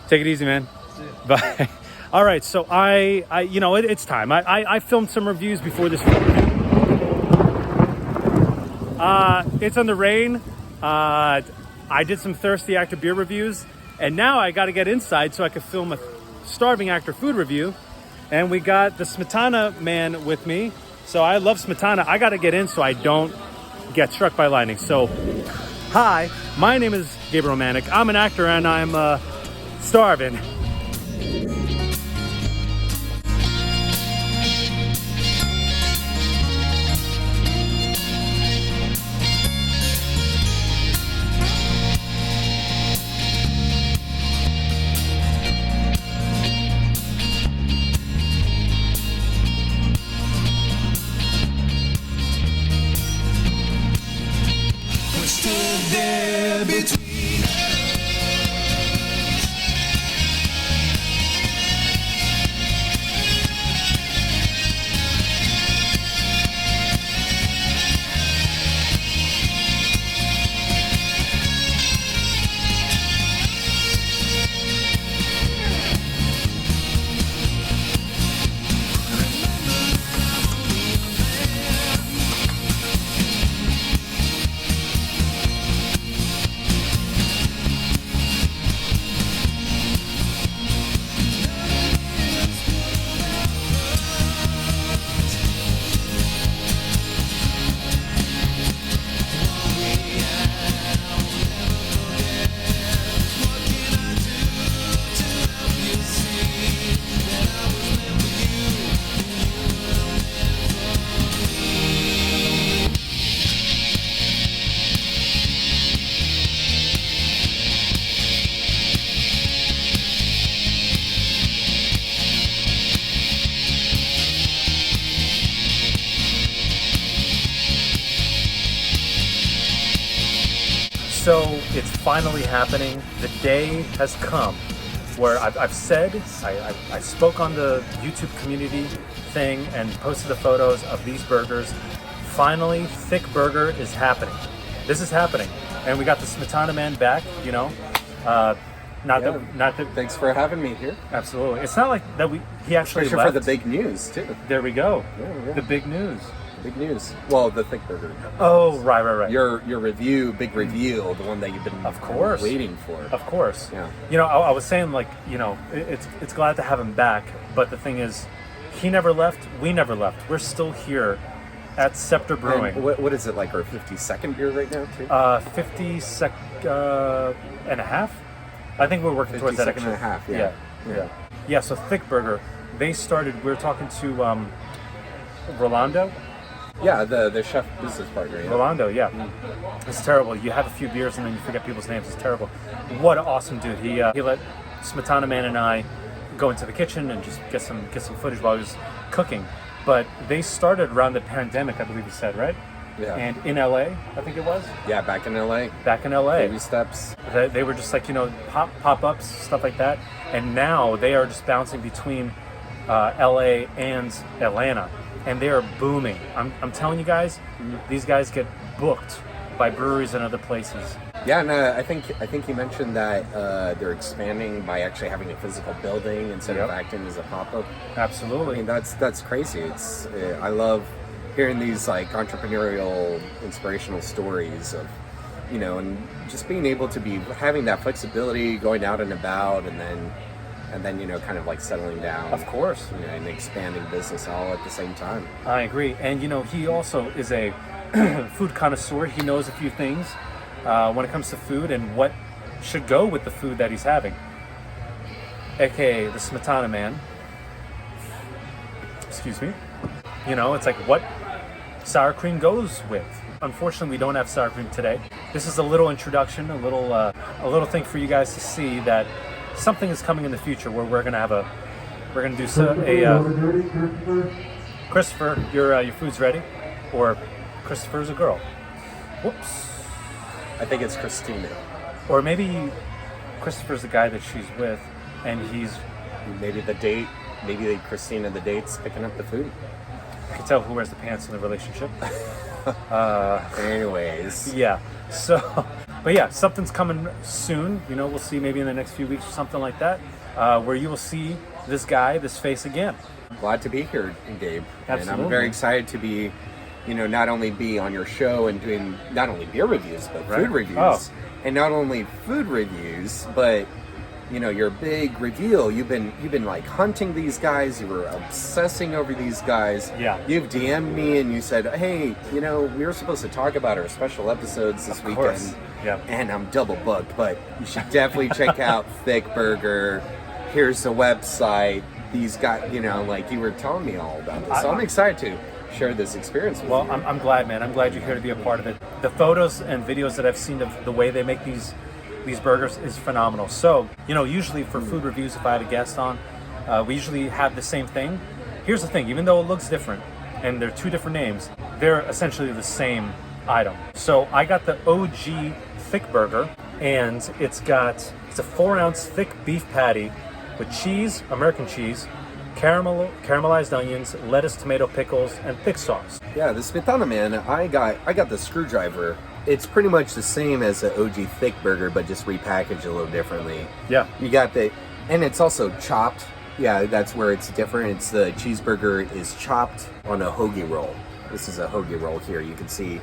Take it easy, man. Bye. All right, so it's time. I filmed some reviews before this video. It's on the rain. I did some Thirsty Actor beer reviews, and now I got to get inside so I could film a Starving Actor food review. And we got the Smetana Man with me. So I love Smetana. I got to get in so I don't get struck by lightning. So, hi, my name is Gabriel Manick. I'm an actor and I'm starving. So it's finally happening. The day has come where I've said, I spoke on the YouTube community thing and posted the photos of these burgers. Finally, Thicc Burger is happening. This is happening. And we got the Smetana Man back, you know. Not that. Thanks for having me here. Absolutely. It's not like that he actually Especially left. for the big news, too. There we go. Yeah. The big news. Big news. Well, the Thicc Burger. Oh, right. Your review, big reveal, the one that you've been waiting for. Of course. Yeah. You know, I was saying, like, you know, it's glad to have him back, but the thing is, he never left, we never left. We're still here at Scepter Brewing. And what is it, like our 52nd beer right now, too? 52nd and a half? I think we're working towards that. 52nd and a half, yeah. Yeah, so Thicc Burger, they started, we were talking to Rolando. Yeah, the chef business partner. Yeah. Rolando, yeah. It's terrible. You have a few beers and then you forget people's names. It's terrible. What an awesome dude. He let Smetana Man and I go into the kitchen and just get some footage while he was cooking. But they started around the pandemic, I believe he said, right? Yeah. And in LA, I think it was. Yeah, back in LA. Baby steps. They were just like, you know, pop-ups, stuff like that. And now they are just bouncing between LA and Atlanta. And they are booming. I'm telling you guys, these guys get booked by breweries and other places. Yeah, and I think you mentioned that they're expanding by actually having a physical building instead of acting as a pop-up. Absolutely. I mean, that's crazy. It's I love hearing these like entrepreneurial, inspirational stories of, you know, and just being able to be having that flexibility, going out and about, and then you know, kind of like settling down. Of course. You know, and expanding business all at the same time. I agree. And, you know, he also is a food connoisseur. He knows a few things when it comes to food and what should go with the food that he's having. AKA the Smetana Man. Excuse me. You know, it's like what sour cream goes with. Unfortunately, we don't have sour cream today. This is a little introduction, a little thing for you guys to see that something is coming in the future where we're gonna do Christopher, your food's ready, or Christopher's a girl. Whoops. I think it's Christina. Or maybe Christopher's the guy that she's with, and he's maybe the date. Maybe Christina, the date's picking up the food. I can tell who wears the pants in the relationship. Anyways. Yeah. So But yeah, something's coming soon. You know, we'll see maybe in the next few weeks or something like that, where you will see this guy, this face again. Glad to be here, Gabe. Absolutely. And I'm very excited to be, not only be on your show and doing not only beer reviews, but food reviews. Oh. And not only food reviews, but your big reveal. You've been like hunting these guys. You were obsessing over these guys. Yeah. You've DM'd me and you said, hey, we were supposed to talk about our special episodes this weekend. Course. Yeah. And I'm double booked, but you should definitely check out Thicc Burger. Here's the website. These guys, like you were telling me all about this. So I'm excited to share this experience with you. Well, I'm glad, man. I'm glad you're here to be a part of it. The photos and videos that I've seen of the way they make these burgers is phenomenal. So, usually for food reviews, if I had a guest on, we usually have the same thing. Here's the thing, even though it looks different and they're two different names, they're essentially the same item. So I got the OG Thicc Burger, and it's a 4-ounce thick beef patty with cheese, American cheese, caramelized onions, lettuce, tomato, pickles, and thick sauce. Yeah, the Smetana Man, I got the screwdriver. It's pretty much the same as the OG Thicc Burger, but just repackaged a little differently. Yeah. You got and it's also chopped. Yeah, that's where it's different. It's the cheeseburger is chopped on a hoagie roll. This is a hoagie roll here. You can see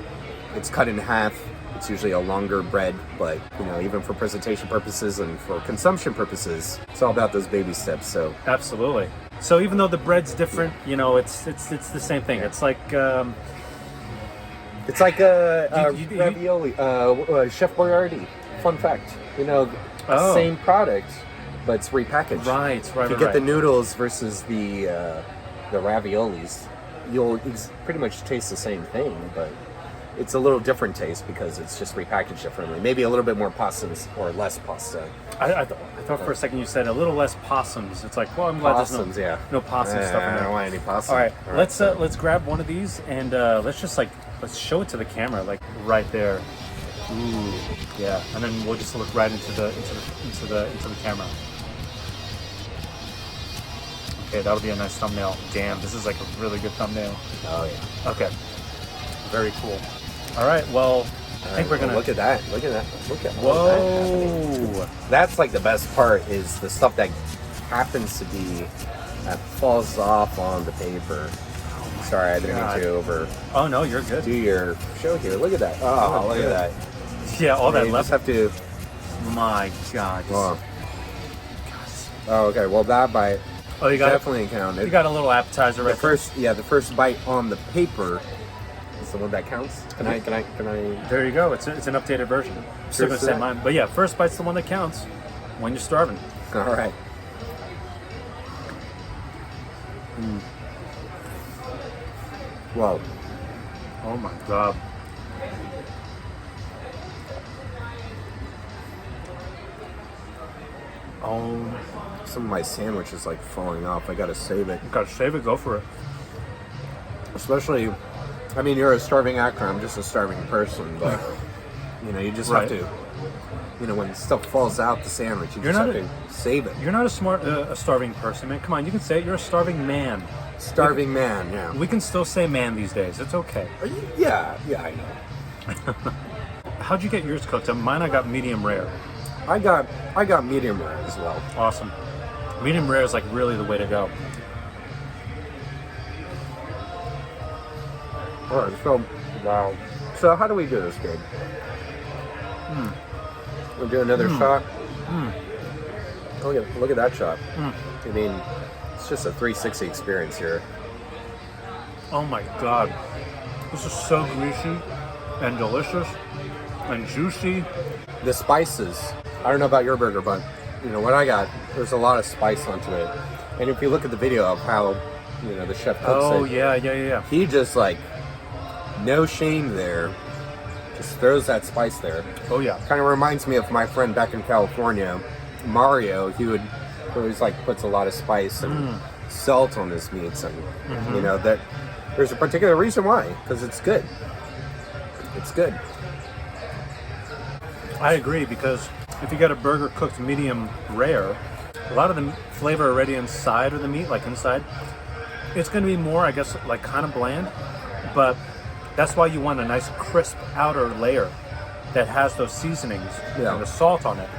it's cut in half. It's usually a longer bread, but even for presentation purposes and for consumption purposes, it's all about those baby steps. So absolutely. So even though the bread's different, it's the same thing. It's like ravioli. Chef Boyardee. Fun fact. Same product, but it's repackaged. Right. You get the noodles versus the raviolis. You'll pretty much taste the same thing, but it's a little different taste because it's just repackaged differently. Maybe a little bit more pastas or less pasta. I thought for a second you said a little less possums. It's like, well, I'm glad there's no possum stuff in there. I don't want any possum. All right, let's grab one of these and let's show it to the camera, like right there. Ooh, yeah, and then we'll just look right into the camera. Okay, that'll be a nice thumbnail. Damn, this is like a really good thumbnail. Oh yeah. Okay. Very cool. All right, well, I think we're gonna look at that. Look at that. Look at whoa. That's like the best part is the stuff that happens to be that falls off on the paper. Sorry, I didn't mean to over. Oh no, you're good. Do your show here. Look at that. Oh, look at that. Yeah, all that you left. Just have to. My God. Oh, okay. Well, that bite. Oh, you got definitely counted. You got a little appetizer right there. The first bite on the paper is the one that counts. Can I? There you go. It's an updated version. I'm still gonna say mine, but yeah, first bite's the one that counts when you're starving. All right. Wow. Oh my God. Oh. Some of my sandwich is like falling off. I gotta save it. You gotta save it. Go for it. Especially, I mean, you're a starving actor. I'm just a starving person, but you just have to. When stuff falls out the sandwich, you just have to save it. You're not a starving person, man. Come on, you can say it. You're a starving man. Starving man, yeah. We can still say man these days. It's okay. Yeah, I know. How'd you get yours cooked? Mine, I got medium rare. I got medium rare as well. Awesome. Medium rare is like really the way to go. All right, so wow. So how do we do this, Gabe? We'll do another shot. Look at that shot. I mean, it's just a 360 experience here. Oh my God, this is so greasy and delicious and juicy. The spices. I don't know about your burger, but what I got, there's a lot of spice onto it. And if you look at the video of how the chef cooks it. Oh yeah. He just like no shame there. Just throws that spice there. Oh yeah. Kind of reminds me of my friend back in California, Mario. He would always like puts a lot of spice and salt on his meats, and that there's a particular reason why, because it's good. It's good. I agree, because if you get a burger cooked medium rare, a lot of the flavor already inside of the meat, like inside, it's going to be more, I guess, like kind of bland, but that's why you want a nice crisp outer layer that has those seasonings Yeah. and the salt on it.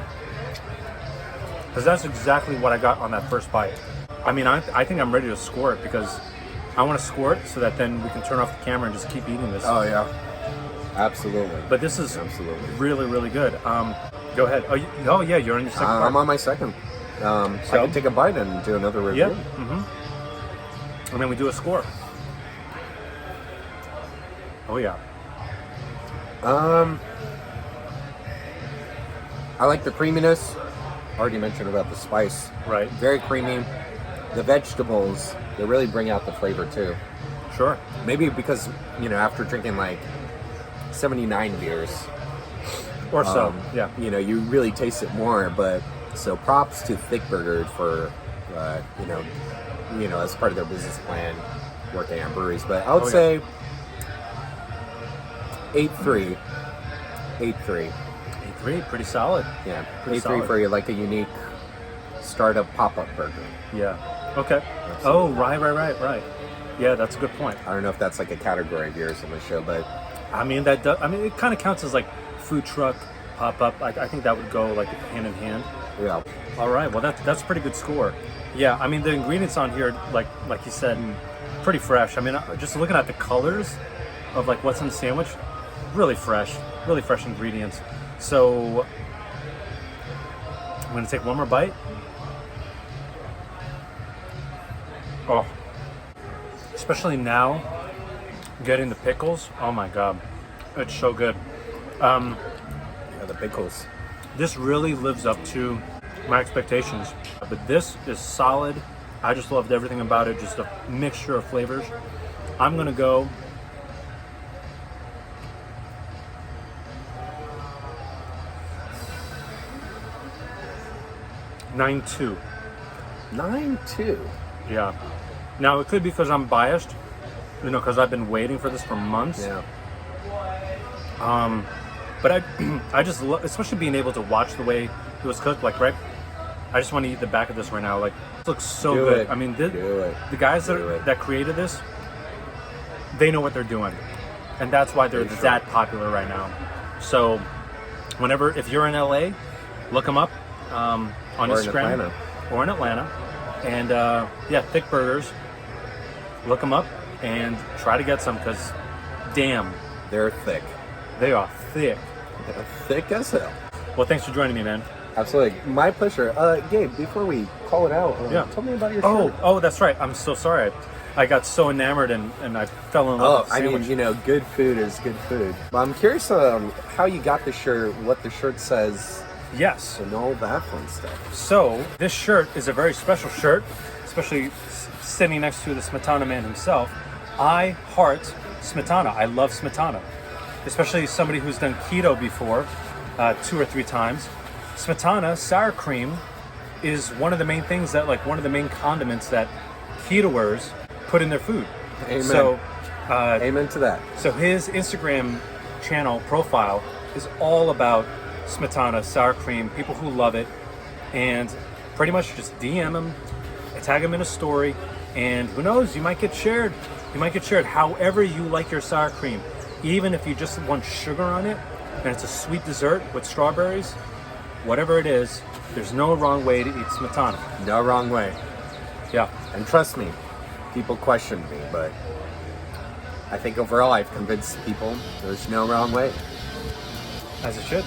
Because that's exactly what I got on that first bite. I mean, I think I'm ready to score it because I want to score it so that then we can turn off the camera and just keep eating this. Oh yeah, absolutely. But this is absolutely really, really good. Go ahead. Oh yeah, you're on your second part. I'm on my second. So I can take a bite and do another review. Yeah. And then we do a score. Oh yeah. I like the creaminess. Already mentioned about the spice. Right. Very creamy. The vegetables, they really bring out the flavor too. Sure. Maybe because, you know, after drinking like 79 beers Or so. Yeah. you know, you really taste it more. But so props to Thicc Burger for, you know, as part of their business plan, working on breweries. But I would say 8.3. 8.3. 8.3, pretty solid. Yeah, Pretty 8.3 solid. for like a unique startup pop-up burger. Yeah. Okay. Absolutely. Oh, right. Yeah, that's a good point. I don't know if that's like a category of yours on the show, but I mean, that does, I mean, it kind of counts as like food truck pop-up. I think that would go like hand in hand. yeah. All right. Well, that's a pretty good score. Yeah. I mean, the ingredients on here, like you said, pretty fresh. I mean, just looking at the colors of like what's in the sandwich, really fresh ingredients. So I'm gonna take one more bite. Oh, especially now, getting the pickles. Oh my God, it's so good. Yeah, the pickles. This really lives up to my expectations. But this is solid. I just loved everything about it. Just a mixture of flavors. I'm gonna go. Nine two. 9.2. Yeah. Now it could be because I'm biased, you know, because I've been waiting for this for months. Yeah. But I just love, especially being able to watch the way it was cooked. Like, right, I just want to eat the back of this right now. Like, it looks so Do good. it. I mean, Do it. the guys Do it. that created this, they know what they're doing, and that's why they're For sure. that popular right now. So, if you're in LA, look them up on Or in Instagram Atlanta. or in Atlanta, and yeah, Thicc Burgers. Look them up and try to get some because, damn, They're thick. they are thick. They're thick as hell. Well, thanks for joining me, man. Absolutely. My pleasure. Gabe, before we call it out, Yeah. tell me about your shirt. Oh, that's right. I'm so sorry. I got so enamored and I fell in love with the I sandwich. mean, you know, good food is good food. Well, I'm curious how you got the shirt, what the shirt says, Yes. and all that fun stuff. So this shirt is a very special shirt, especially sitting next to the Smetana Man himself. I heart Smetana. I love Smetana, especially somebody who's done keto before, 2 or 3 times. Smetana, sour cream, is one of the main things that, like, one of the main condiments that ketoers put in their food. Amen. So, Amen to that. so his Instagram channel profile is all about Smetana, sour cream, people who love it, and pretty much just DM him, tag him in a story, and who knows, you might get shared. You might get shared however you like your sour cream. Even if you just want sugar on it, and it's a sweet dessert with strawberries, whatever it is, there's no wrong way to eat Smetana. No wrong way. Yeah. And trust me, people question me, but I think overall I've convinced people there's no wrong way. As it should.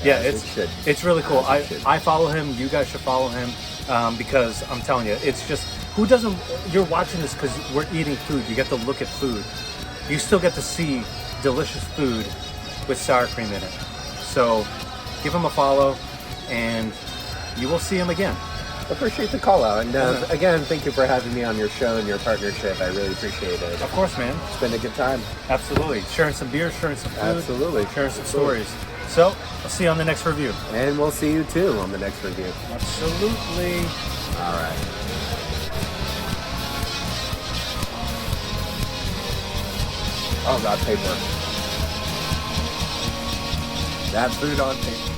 Yeah, As it should. it's really cool. As it should. I follow him. You guys should follow him because I'm telling you, it's just, who doesn't? You're watching this because we're eating food. You get to look at food. You still get to see delicious food with sour cream in it. So give him a follow, and you will see him again. Appreciate the call out. And again, thank you for having me on your show and your partnership. I really appreciate it. Of course, man. It's been a good time. Absolutely. Sharing some beer, sharing some food. Absolutely. Sharing some Absolutely. stories. So I'll see you on the next review. And we'll see you too on the next review. Absolutely. All right. Oh, got paper. That food on paper.